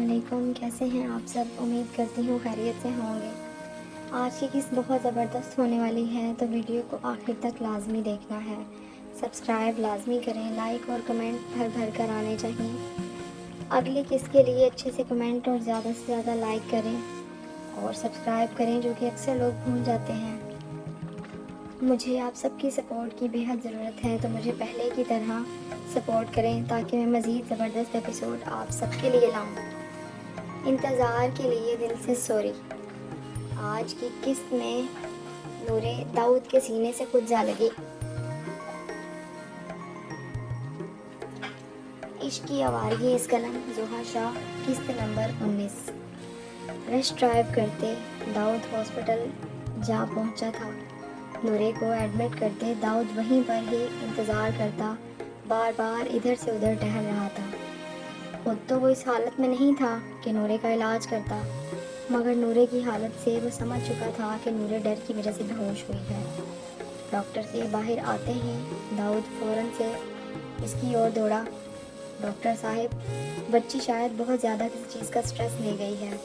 علیکم، کیسے ہیں آپ سب؟ امید کرتی ہوں خیریت سے ہوں گے۔ آج کی قسط بہت زبردست ہونے والی ہے، تو ویڈیو کو آخر تک لازمی دیکھنا ہے۔ سبسکرائب لازمی کریں، لائک اور کمنٹ بھر بھر کر آنے چاہیے۔ اگلی قسط کے لیے اچھے سے کمنٹ اور زیادہ سے زیادہ لائک کریں اور سبسکرائب کریں، جو کہ اکثر لوگ بھول جاتے ہیں۔ مجھے آپ سب کی سپورٹ کی بے حد ضرورت ہے، تو مجھے پہلے کی طرح سپورٹ کریں تاکہ میں مزید زبردست ایپیسوڈ آپ سب کے لیے لاؤں۔ انتظار کے لیے دل سے سوری۔ آج کی قسط میں نورے داؤد کے سینے سے خود جا لگی۔ عشق کی آوارگی اس قلم، زوہا شاہ، قسط نمبر 19۔ رش ڈرائیو کرتے داؤد ہاسپٹل جا پہنچا تھا۔ نورے کو ایڈمٹ کرتے داؤد وہیں پر ہی انتظار کرتا، بار بار ادھر سے ادھر ٹہل رہا تھا۔ خود تو وہ اس حالت میں نہیں تھا کہ نورے کا علاج کرتا، مگر نورے کی حالت سے وہ سمجھ چکا تھا کہ نورے ڈر کی وجہ سے بے ہوش ہوئی ہے۔ ڈاکٹر سے باہر آتے ہی داؤد فوراً سے اس کی اور دوڑا۔ ڈاکٹر صاحب، بچی شاید بہت زیادہ کسی چیز کا سٹریس لے گئی ہے،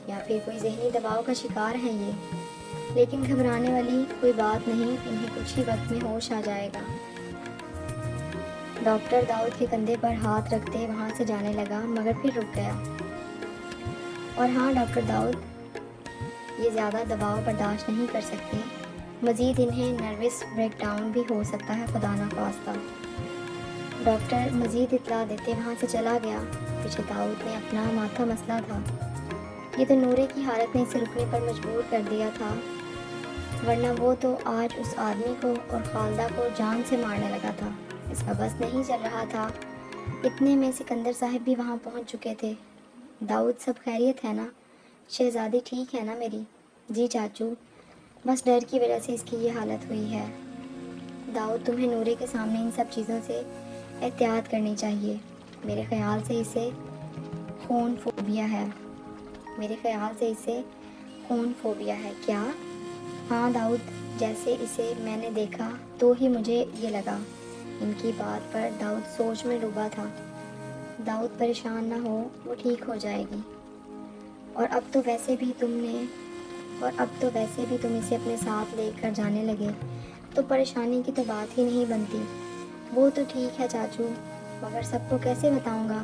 یا پھر کوئی ذہنی دباؤ کا شکار ہے یہ، لیکن گھبرانے والی کوئی بات نہیں، انہیں کچھ ہی وقت میں ہوش آ جائے گا۔ ڈاکٹر داؤد کے کندھے پر ہاتھ رکھتے وہاں سے جانے لگا، مگر پھر رک گیا۔ اور ہاں ڈاکٹر داؤد، یہ زیادہ دباؤ برداشت نہیں کر سکتے، مزید انہیں نروس بریک ڈاؤن بھی ہو سکتا ہے، خدا نخواستہ۔ ڈاکٹر مزید اطلاع دیتے وہاں سے چلا گیا۔ پیچھے داؤد نے اپنا ماتھا مسلا تھا۔ یہ تو نورے کی حالت نے اسے رکنے پر مجبور کر دیا تھا، ورنہ وہ تو آج اس آدمی کو اور خالدہ کو جان سے مارنے لگا تھا۔ اس کا بس نہیں چل رہا تھا۔ اتنے میں سکندر صاحب بھی وہاں پہنچ چکے تھے۔ داؤد، سب خیریت ہے نا؟ شہزادی ٹھیک ہے نا میری؟ جی چاچو، بس ڈر کی وجہ سے اس کی یہ حالت ہوئی ہے۔ داؤد، تمہیں نورے کے سامنے ان سب چیزوں سے احتیاط کرنی چاہیے۔ میرے خیال سے اسے خون فوبیا ہے۔ کیا؟ ہاں داؤد، جیسے اسے میں نے دیکھا تو ہی مجھے یہ لگا۔ ان کی بات پر داؤد سوچ میں ڈوبا تھا۔ داؤد، پریشان نہ ہو، وہ ٹھیک ہو جائے گی۔ اور اب تو ویسے بھی تم اسے اپنے ساتھ لے کر جانے لگے، تو پریشانی کی تو بات ہی نہیں بنتی۔ وہ تو ٹھیک ہے چاچو، مگر سب کو کیسے بتاؤں گا؟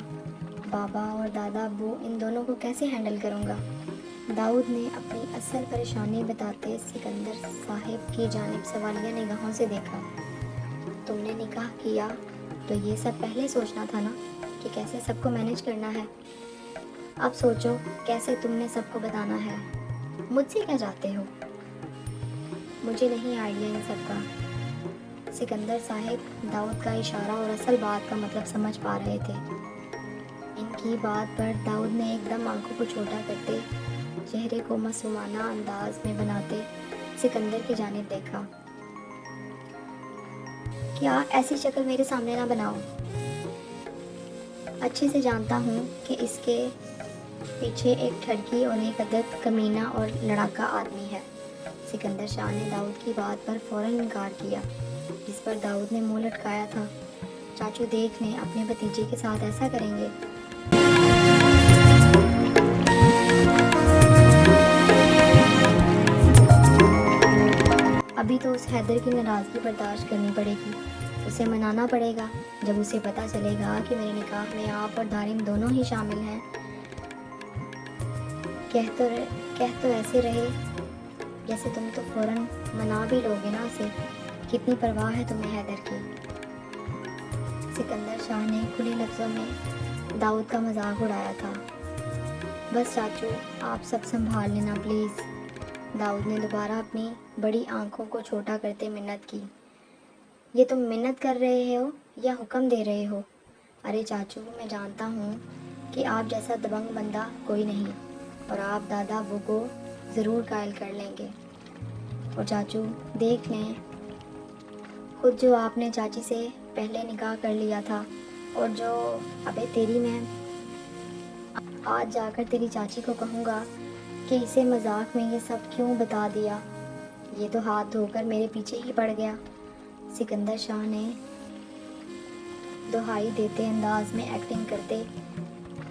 بابا اور دادا ابو، ان دونوں کو کیسے ہینڈل کروں گا؟ داؤد نے اپنی اصل پریشانی بتاتے سکندر صاحب کی جانب سوالیہ نگاہوں سے دیکھا۔ تم نے نکاح کیا تو یہ سب پہلے سوچنا تھا نا کہ کیسے سب کو مینیج کرنا ہے۔ اب سوچو کیسے تم نے سب کو بتانا ہے۔ مجھ سے کیا چاہتے ہو؟ مجھے نہیں آئیڈیا ان سب کا۔ سکندر صاحب داؤد کا اشارہ اور اصل بات کا مطلب سمجھ پا رہے تھے۔ ان کی بات پر داؤد نے ایک دم آنکھوں کو چھوٹا کرتے، چہرے کو معصومانہ انداز میں بناتے سکندر کی جانب دیکھا۔ کیا ایسی شکل میرے سامنے نہ بناؤ۔ اچھے سے جانتا ہوں کہ اس کے پیچھے ایک ٹھڑکی اور ایک عدد کمینہ اور لڑاکا آدمی ہے۔ سکندر شاہ نے داؤد کی بات پر فوراً انکار کیا، جس پر داؤد نے منہ لٹکایا تھا۔ چاچو دیکھ لیں، اپنے بھتیجے کے ساتھ ایسا کریں گے؟ ابھی تو اس حیدر کی ناراضگی برداشت کرنی پڑے گی، اسے منانا پڑے گا۔ جب اسے پتہ چلے گا کہ میرے نکاح میں آپ اور دارم دونوں ہی شامل ہیں۔ کہہ تو ایسے رہے جیسے تم تو فوراً منا بھی لوگے نا اسے۔ کتنی پرواہ ہے تمہیں حیدر کی؟ سکندر شاہ نے کھلے لفظوں میں داؤد کا مذاق اڑایا تھا۔ بس چاچو، آپ سب سنبھال لینا پلیز۔ داؤد نے دوبارہ اپنی بڑی آنکھوں کو چھوٹا کرتے منت کی۔ یہ تم منت کر رہے ہو یا حکم دے رہے ہو؟ ارے چاچو، میں جانتا ہوں کہ آپ جیسا دبنگ بندہ کوئی نہیں، اور آپ دادا ابو کو ضرور قائل کر لیں گے۔ اور چاچو دیکھ لیں، خود جو آپ نے چاچی سے پہلے نکاح کر لیا تھا، اور جو ابے تیری میں آج جا کر تیری چاچی کو کہوں گا کہ اسے مذاق میں یہ سب کیوں بتا دیا، یہ تو ہاتھ دھو کر میرے پیچھے ہی پڑ گیا۔ سکندر شاہ نے دہائی دیتے انداز میں ایکٹنگ کرتے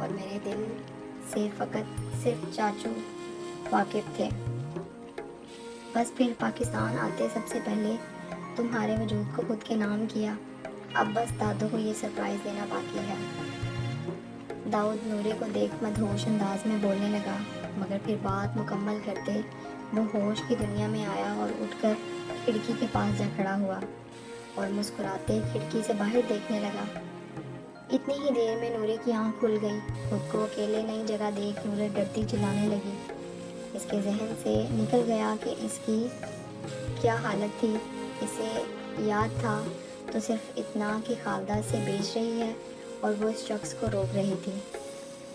اور میرے دل سے صرف چاچو واقف تھے۔ بس پھر پاکستان آتے سب سے پہلے تمہارے وجود کو خود کے نام کیا، اب بس دادو کو یہ سرپرائز دینا باقی ہے۔ داؤد نورے کو دیکھ مدہوش انداز میں بولنے لگا، مگر پھر بات مکمل کرتے وہ ہوش کی دنیا میں آیا اور اٹھ کر کھڑکی کے پاس جا کھڑا ہوا اور مسکراتے کھڑکی سے باہر دیکھنے لگا۔ اتنی ہی دیر میں نورے کی آنکھ کھل گئی۔ خود کو اکیلے نئی جگہ دیکھ نورے ڈرتی چلانے لگی۔ اس کے ذہن سے نکل گیا کہ اس کی کیا حالت تھی۔ اسے یاد تھا تو صرف اتنا کہ خالدہ سے بیچ رہی ہے اور وہ اس شخص کو روک رہی تھی۔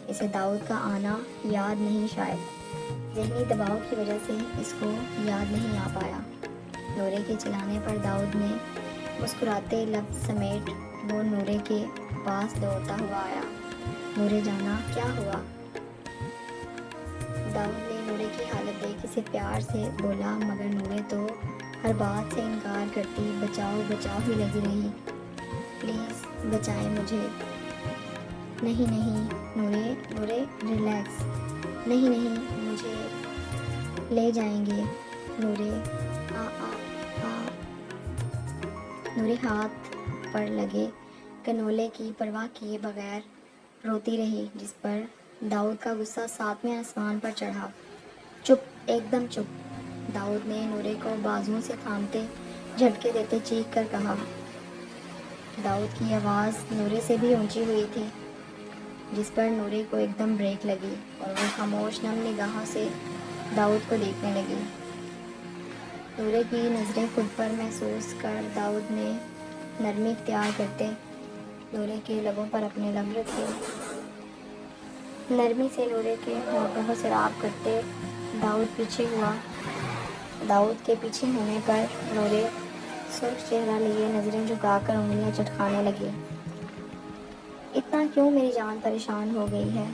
اسے داؤد کا آنا یاد نہیں، شاید ذہنی دباؤ کی وجہ سے اس کو یاد نہیں آ پایا۔ نورے کے چلانے پر داؤد نے مسکراتے لفظ سمیٹ وہ نورے کے پاس دوڑتا ہوا آیا۔ نورے جانا، کیا ہوا؟ داؤد نے نورے کی حالت دیکھ اسے پیار سے بولا، مگر نورے تو ہر بات سے انکار کرتی بچاؤ بچاؤ ہی لگی رہی۔ پلیز بچائیں مجھے۔ نہیں نورے ریلیکس۔ نہیں مجھے لے جائیں گے نورے۔ نورے ہاتھ پر لگے کنولے کی پرواہ کیے بغیر روتی رہی، جس پر داؤد کا غصہ ساتویں آسمان پر چڑھا۔ چپ، ایک دم چپ، داؤد نے نورے کو بازوؤں سے تھامتے جھٹکے دیتے چیخ کر کہا۔ داؤد کی آواز نورے سے بھی اونچی ہوئی تھی، جس پر نورے کو ایک دم بریک لگی اور وہ خاموش نم نگاہوں سے داؤد کو دیکھنے لگی۔ نورے کی نظریں خود پر محسوس کر داؤد نے نرمی اختیار کرتے نورے کے لبوں پر اپنے لب رکھے۔ نرمی سے نورے کے ہونٹوں کو سراب کرتے داؤد پیچھے ہوا۔ داؤد کے پیچھے ہونے پر نورے سرخ چہرہ لیے نظریں جھکا کر انگلیاں چٹکانے لگی۔ اتنا کیوں میری جان پریشان ہو گئی ہے؟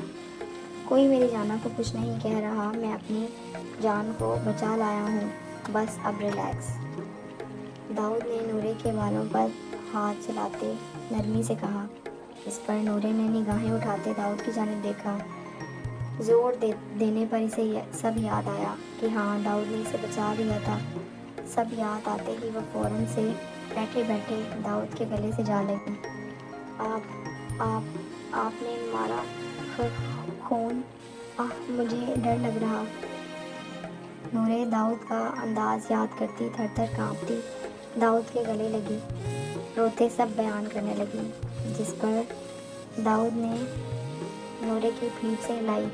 کوئی میری جانہ کو کچھ نہیں کہہ رہا، میں اپنی جان کو بچا لایا ہوں، بس اب ریلیکس۔ داؤد نے نورے کے بالوں پر ہاتھ چلاتے نرمی سے کہا۔ اس پر نورے نے نگاہیں اٹھاتے داؤد کی جانب دیکھا۔ زور دینے پر اسے سب یاد آیا کہ ہاں داؤد نے اسے بچا لیا تھا۔ سب یاد آتے ہی وہ فوراً سے بیٹھے بیٹھے داؤد کے گلے سے جا لگی۔ آپ نے مارا خون، مجھے ڈر لگ رہا۔ نورے داؤد کا انداز یاد کرتی تھر تھر کانپتی داؤد کے گلے لگی، روتے سب بیان کرنے لگی، جس پر داؤد نے نورے کی پیٹھ سے ہلائی۔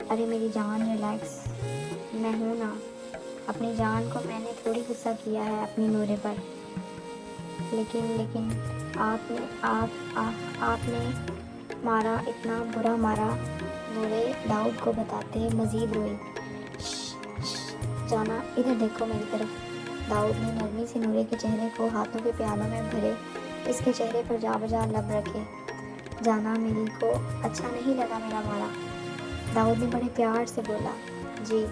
ارے میری جان ریلیکس، میں ہوں نا، اپنی جان کو میں نے تھوڑی غصہ کیا ہے اپنی نورے پر۔ لیکن آپ نے مارا، اتنا برا مارا، نورے داؤد کو بتاتے مزید روئی۔ جانا، ادھر دیکھو میری طرف۔ داؤد نے نرمی سے نورے کے چہرے کو ہاتھوں کے پیالوں میں بھرے اس کے چہرے پر جا بجا لب رکھے۔ جانا، میری کو اچھا نہیں لگا میرا مارا؟ داؤد نے بڑے پیار سے بولا۔ جی۔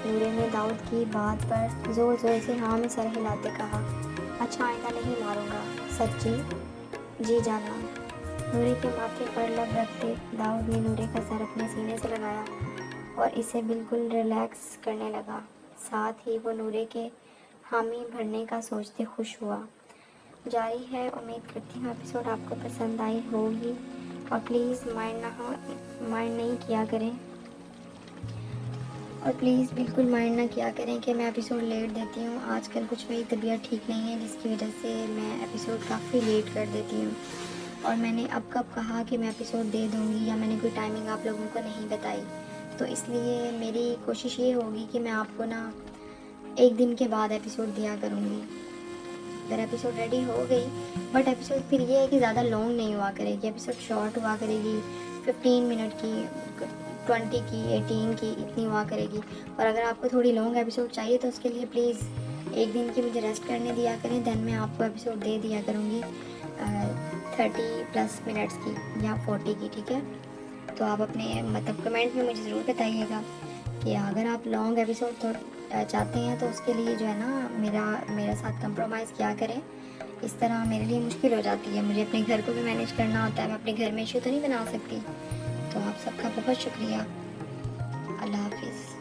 نورے نے داؤد کی بات پر زور زور سے ہاں میں سر ہلاتے کہا۔ اچھا آئندہ نہیں ماروں گا، سچی؟ جی جانا۔ نورے کے ماتھے پر لب رکھتے داؤد نے نورے کا سر اپنے سینے سے لگایا اور اسے بالکل ریلیکس کرنے لگا۔ ساتھ ہی وہ نورے کے حامی بھرنے کا سوچتے خوش ہوا۔ جاری ہے، امید کرتی ہوں ایپیسوڈ آپ کو پسند آئی ہوگی اور پلیز مائنڈ نہیں کیا کریں اور پلیز بالکل مائنڈ نہ کیا کریں کہ میں ایپیسوڈ لیٹ دیتی ہوں۔ آج کل کچھ میری طبیعت ٹھیک نہیں ہے، جس کی وجہ سے میں ایپیسوڈ کافی لیٹ کر دیتی ہوں، اور میں نے اب کب کہا کہ میں ایپیسوڈ دے دوں گی، یا میں نے کوئی ٹائمنگ آپ لوگوں کو نہیں بتائی، تو اس لیے میری کوشش یہ ہوگی کہ میں آپ کو نا ایک دن کے بعد ایپیسوڈ دیا کروں گی اگر ایپیسوڈ ریڈی ہو گئی۔ بٹ ایپیسوڈ پھر یہ ہے کہ زیادہ لانگ نہیں ہوا کرے گی، ایپیسوڈ شارٹ ہوا کرے گی، 15 منٹ کی، 20 کی، 18 کی، اتنی ہوا کرے گی۔ اور اگر آپ کو تھوڑی لانگ ایپیسوڈ چاہیے تو اس کے لیے پلیز ایک دن کی مجھے ریسٹ کرنے دیا کریں، دین میں آپ کو ایپیسوڈ دے دیا کروں گی 30+ منٹس کی یا 40 کی، ٹھیک ہے؟ تو آپ اپنے کمنٹ میں مجھے ضرور بتائیے گا کہ اگر آپ لانگ ایپیسوڈ چاہتے ہیں تو اس کے لیے جو ہے نا میرا ساتھ کمپرومائز کیا کریں. اس طرح میرے لیے مشکل ہو جاتی ہے، مجھے اپنے گھر کو بھی مینیج کرنا ہوتا ہے، میں اپنے گھر میں ایشو تو نہیں بنا سکتی. تو آپ سب کا بہت شکریہ. اللہ حافظ.